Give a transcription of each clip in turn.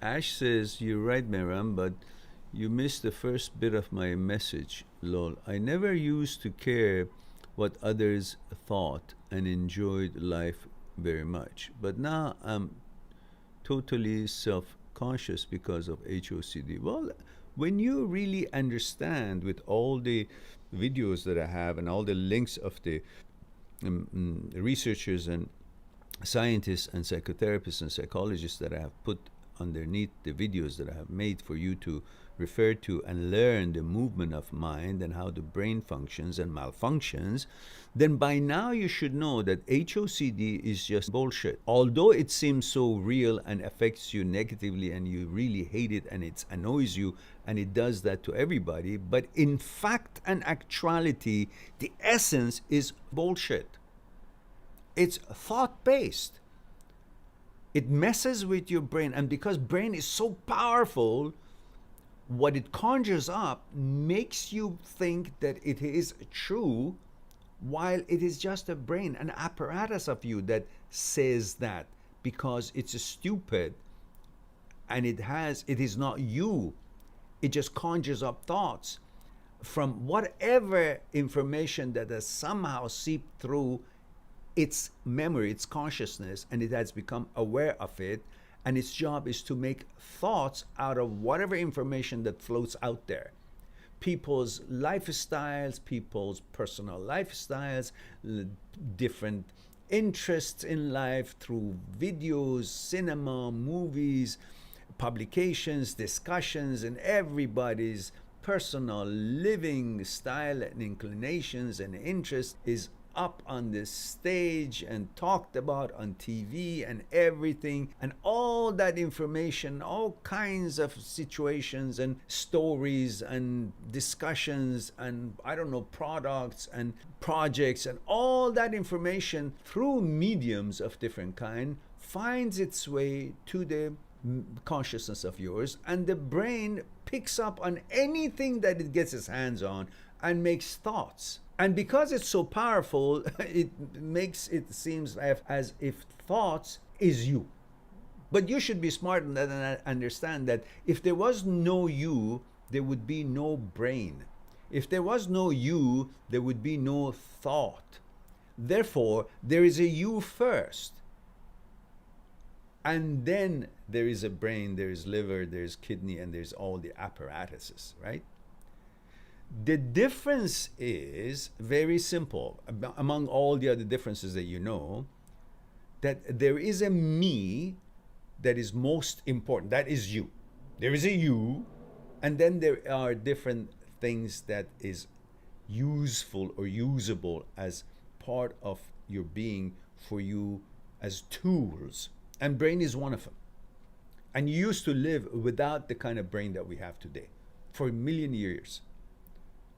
Ash says, "You're right, Meram, but you missed the first bit of my message. Lol. I never used to care what others thought and enjoyed life very much. But now I'm totally self conscious because of HOCD." Well, when you really understand with all the videos that I have and all the links of the researchers and scientists and psychotherapists and psychologists that I have put underneath the videos that I have made for you to refer to and learn the movement of mind and how the brain functions and malfunctions, then by now you should know that HOCD is just bullshit. Although it seems so real and affects you negatively and you really hate it and it annoys you and it does that to everybody, but in fact and actuality, the essence is bullshit. It's thought-based. It messes with your brain, and because brain is so powerful, what it conjures up makes you think that it is true, while it is just a brain, an apparatus of you that says that, because it's stupid and it is not you. It just conjures up thoughts from whatever information that has somehow seeped through its memory, its consciousness, and it has become aware of it, and its job is to make thoughts out of whatever information that floats out there. People's lifestyles, people's personal lifestyles, different interests in life through videos, cinema, movies, publications, discussions, and everybody's personal living style and inclinations and interests is up on the stage and talked about on TV and everything, and all that information, all kinds of situations and stories and discussions and I don't know, products and projects, and all that information through mediums of different kind finds its way to the consciousness of yours, and the brain picks up on anything that it gets its hands on and makes thoughts. And because it's so powerful, it makes it seems as if thoughts is you. But you should be smart and understand that if there was no you, there would be no brain. If there was no you, there would be no thought. Therefore, there is a you first. And then there is a brain, there is liver, there's kidney, and there's all the apparatuses, right? The difference is very simple among all the other differences that you know, that there is a me that is most important. That is you. There is a you, and then there are different things that is useful or usable as part of your being for you as tools. And brain is one of them. And you used to live without the kind of brain that we have today for a million years.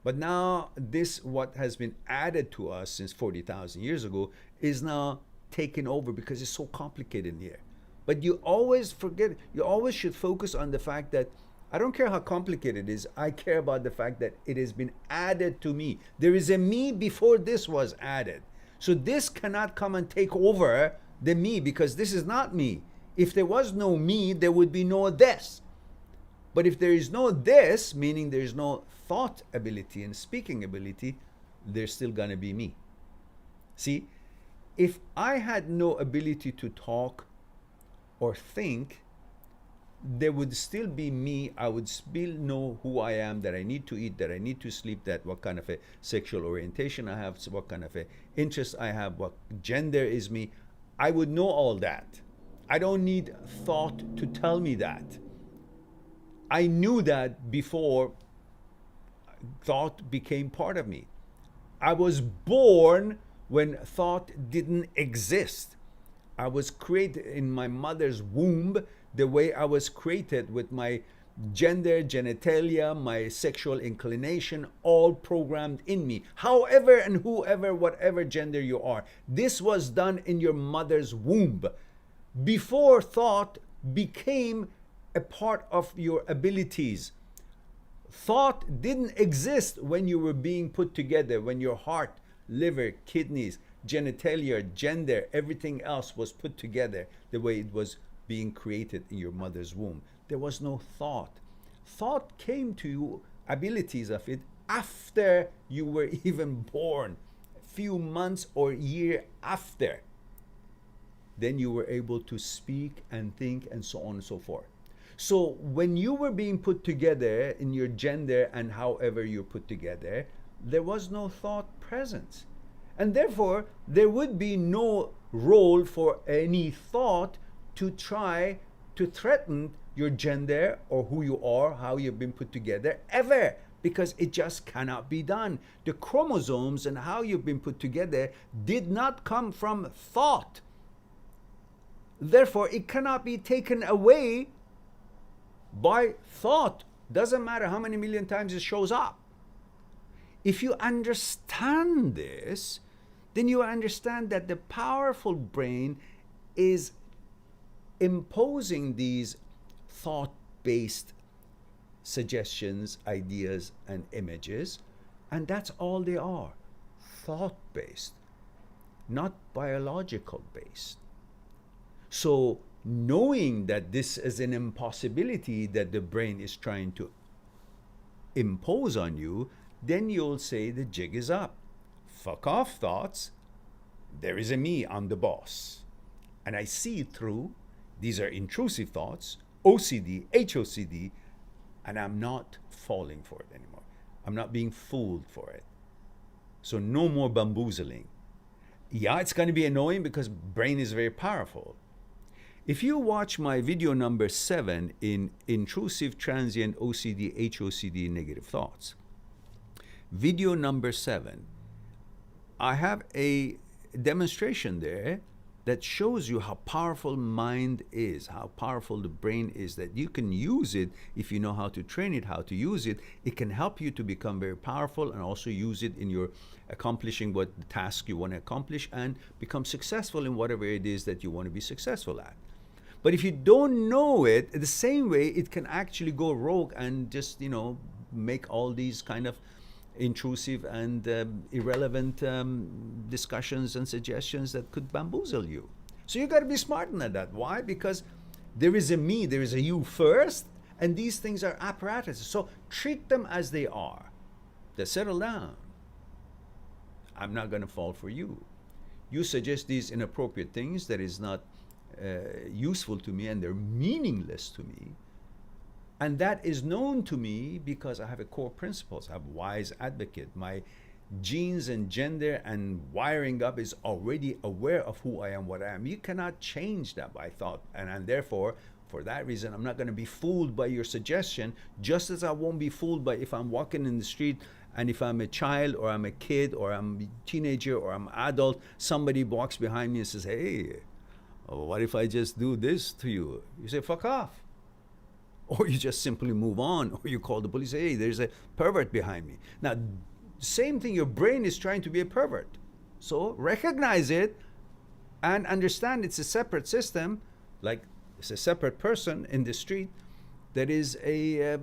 But now this, what has been added to us since 40,000 years ago, is now taken over because it's so complicated in here. But you always forget, you always should focus on the fact that I don't care how complicated it is, I care about the fact that it has been added to me. There is a me before this was added. So this cannot come and take over the me, because this is not me. If there was no me, there would be no this. But if there is no this, meaning there is no thought ability and speaking ability, there's still going to be me. See, if I had no ability to talk or think, there would still be me. I would still know who I am, that I need to eat, that I need to sleep, that what kind of a sexual orientation I have, what kind of a interest I have, what gender is me. I would know all that. I don't need thought to tell me that. I knew that before thought became part of me. I was born when thought didn't exist. I was created in my mother's womb the way I was created, with my gender, genitalia, my sexual inclination, all programmed in me. However and whoever, whatever gender you are, this was done in your mother's womb before thought became a part of your abilities. Thought didn't exist when you were being put together, when your heart, liver, kidneys, genitalia, gender, everything else was put together the way it was being created in your mother's womb. There was no thought. Thought came to you, abilities of it, after you were even born, a few months or year after. Then you were able to speak and think and so on and so forth. So when you were being put together in your gender and however you're put together, there was no thought present. And therefore, there would be no role for any thought to try to threaten your gender or who you are, how you've been put together, ever, because it just cannot be done. The chromosomes and how you've been put together did not come from thought. Therefore, it cannot be taken away by thought. Doesn't matter how many million times it shows up. If you understand this, then you understand that the powerful brain is imposing these thought-based suggestions, ideas, and images, and that's all they are, thought-based, not biological-based. So knowing that this is an impossibility that the brain is trying to impose on you, then you'll say the jig is up. Fuck off thoughts. There is a me, I'm the boss. And I see it through. These are intrusive thoughts, OCD, HOCD, and I'm not falling for it anymore. I'm not being fooled for it. So no more bamboozling. Yeah, it's going to be annoying because brain is very powerful. If you watch my video number 7 in Intrusive, Transient, OCD, HOCD, Negative Thoughts, video number 7, I have a demonstration there that shows you how powerful mind is, how powerful the brain is, that you can use it if you know how to train it, how to use it. It can help you to become very powerful and also use it in your accomplishing what the task you want to accomplish and become successful in whatever it is that you want to be successful at. But if you don't know it, the same way it can actually go rogue and just, make all these kind of intrusive and irrelevant discussions and suggestions that could bamboozle you. So you got to be smart in that. Why? Because there is a me, there is a you first, and these things are apparatuses. So treat them as they are. They settle down. I'm not going to fall for you. You suggest these inappropriate things that is not useful to me and they're meaningless to me. And that is known to me because I have a core principles. I have wise advocate. My genes and gender and wiring up is already aware of who I am, what I am. You cannot change that by thought. And therefore, for that reason, I'm not going to be fooled by your suggestion, just as I won't be fooled by if I'm walking in the street and if I'm a child or I'm a kid or I'm a teenager or I'm an adult, somebody walks behind me and says, hey, what if I just do this to you? You say, fuck off. Or you just simply move on, or you call the police, hey, there's a pervert behind me. Now, same thing, your brain is trying to be a pervert. So recognize it and understand it's a separate system, like it's a separate person in the street that is is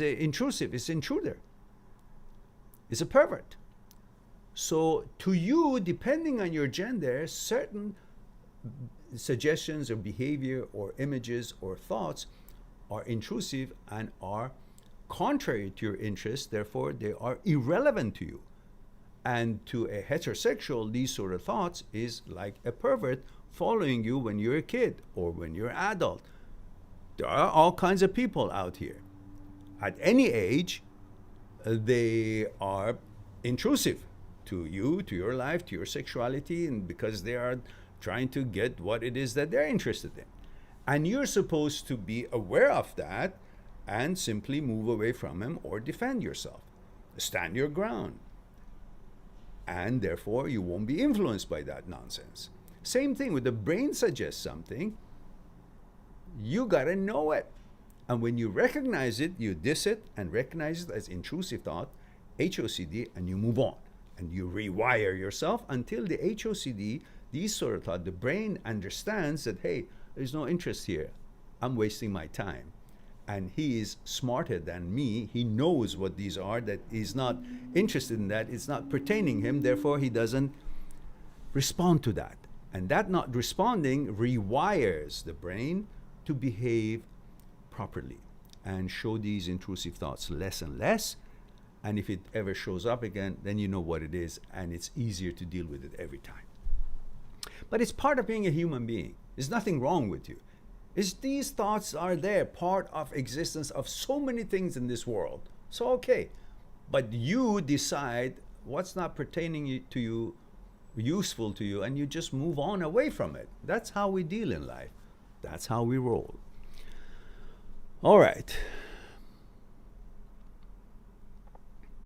a intrusive, it's an intruder. It's a pervert. So to you, depending on your gender, certain suggestions or behavior or images or thoughts are intrusive and are contrary to your interests, therefore they are irrelevant to you. And to a heterosexual, these sort of thoughts is like a pervert following you when you're a kid or when you're an adult. There are all kinds of people out here. At any age, they are intrusive to you, to your life, to your sexuality, and because they are trying to get what it is that they're interested in. And you're supposed to be aware of that and simply move away from them or defend yourself. Stand your ground. And therefore, you won't be influenced by that nonsense. Same thing with the brain suggests something, you gotta know it. And when you recognize it, you diss it and recognize it as intrusive thought, HOCD, and you move on. And you rewire yourself until the HOCD, these sort of thought, the brain understands that, hey, there's no interest here. I'm wasting my time. And he is smarter than me. He knows what these are, that he's not interested in that. It's not pertaining him. Therefore, he doesn't respond to that. And that not responding rewires the brain to behave properly and show these intrusive thoughts less and less. And if it ever shows up again, then you know what it is, and it's easier to deal with it every time. But it's part of being a human being. There's nothing wrong with you. It's these thoughts are there, part of existence of so many things in this world. So okay, but you decide what's not pertaining to you, useful to you, and you just move on away from it. That's how we deal in life. That's how we roll. All right.